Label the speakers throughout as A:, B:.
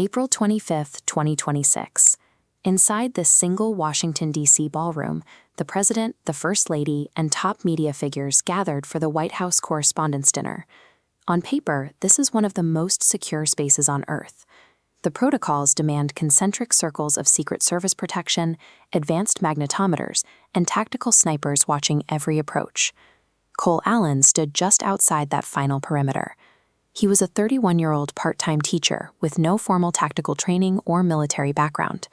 A: April 25, 2026. Inside this single Washington, D.C. ballroom, the President, the First Lady, and top media figures gathered for the White House Correspondents Dinner. On paper, this is one of the most secure spaces on Earth. The protocols demand concentric circles of Secret Service protection, advanced magnetometers, and tactical snipers watching every approach. Cole Allen stood just outside that final perimeter. He was a 31-year-old part-time teacher with no formal tactical training or military background.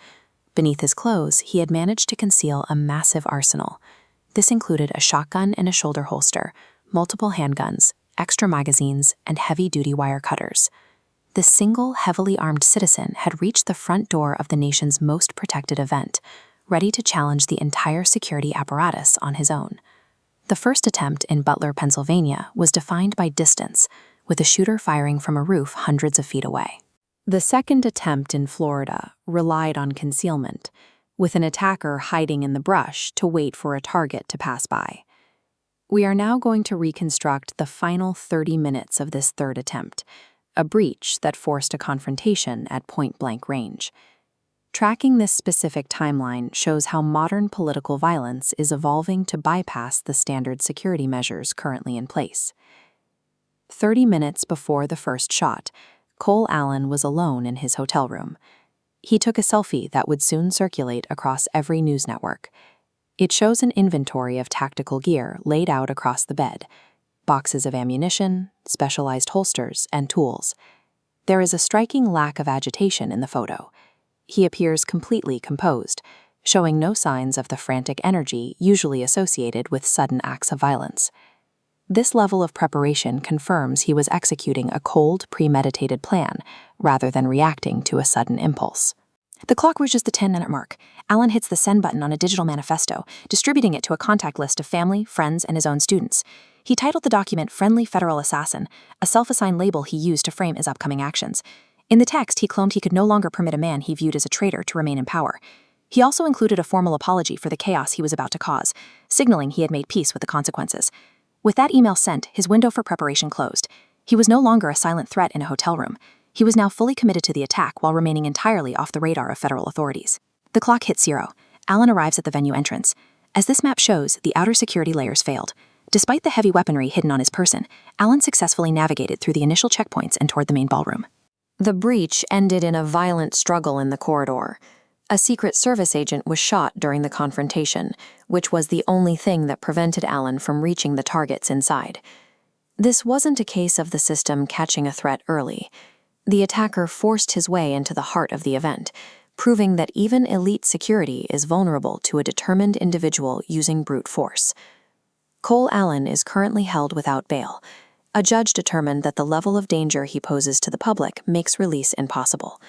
A: Beneath his clothes, he had managed to conceal a massive arsenal. This included a shotgun in a shoulder holster, multiple handguns, extra magazines, and heavy-duty wire cutters. This single, heavily armed citizen had reached the front door of the nation's most protected event, ready to challenge the entire security apparatus on his own. The first attempt in Butler, Pennsylvania, was defined by distance, with a shooter firing from a roof hundreds of feet away. The second attempt in Florida relied on concealment, with an attacker hiding in the brush to wait for a target to pass by. We are now going to reconstruct the final 30 minutes of this third attempt, a breach that forced a confrontation at point-blank range. Tracking this specific timeline shows how modern political violence is evolving to bypass the standard security measures currently in place. 30 minutes before the first shot, Cole Allen was alone in his hotel room. He took a selfie that would soon circulate across every news network. It shows an inventory of tactical gear laid out across the bed, boxes of ammunition, specialized holsters, and tools. There is a striking lack of agitation in the photo. He appears completely composed, showing no signs of the frantic energy usually associated with sudden acts of violence. This level of preparation confirms he was executing a cold, premeditated plan, rather than reacting to a sudden impulse. The clock reaches the 10-minute mark. Allen hits the send button on a digital manifesto, distributing it to a contact list of family, friends, and his own students. He titled the document Friendly Federal Assassin, a self-assigned label he used to frame his upcoming actions. In the text, he claimed he could no longer permit a man he viewed as a traitor to remain in power. He also included a formal apology for the chaos he was about to cause, signaling he had made peace with the consequences. With that email sent, his window for preparation closed. He was no longer a silent threat in a hotel room. He was now fully committed to the attack while remaining entirely off the radar of federal authorities. The clock hits 0. Allen arrives at the venue entrance. As this map shows, the outer security layers failed. Despite the heavy weaponry hidden on his person, Allen successfully navigated through the initial checkpoints and toward the main ballroom. The breach ended in a violent struggle in the corridor. A Secret Service agent was shot during the confrontation, which was the only thing that prevented Allen from reaching the targets inside. This wasn't a case of the system catching a threat early. The attacker forced his way into the heart of the event, proving that even elite security is vulnerable to a determined individual using brute force. Cole Allen is currently held without bail. A judge determined that the level of danger he poses to the public makes release impossible.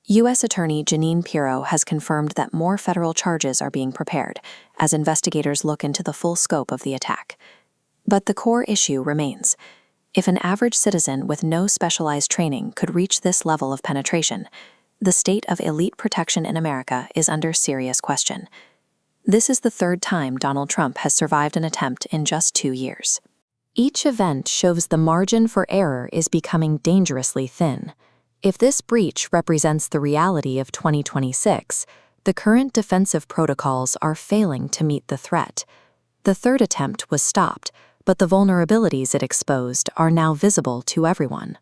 A: U.S. Attorney Jeanine Pirro has confirmed that more federal charges are being prepared as investigators look into the full scope of the attack. But the core issue remains. If an average citizen with no specialized training could reach this level of penetration, the state of elite protection in America is under serious question. This is the third time Donald Trump has survived an attempt in just 2 years. Each event shows the margin for error is becoming dangerously thin. If this breach represents the reality of 2026, the current defensive protocols are failing to meet the threat. The third attempt was stopped, but the vulnerabilities it exposed are now visible to everyone.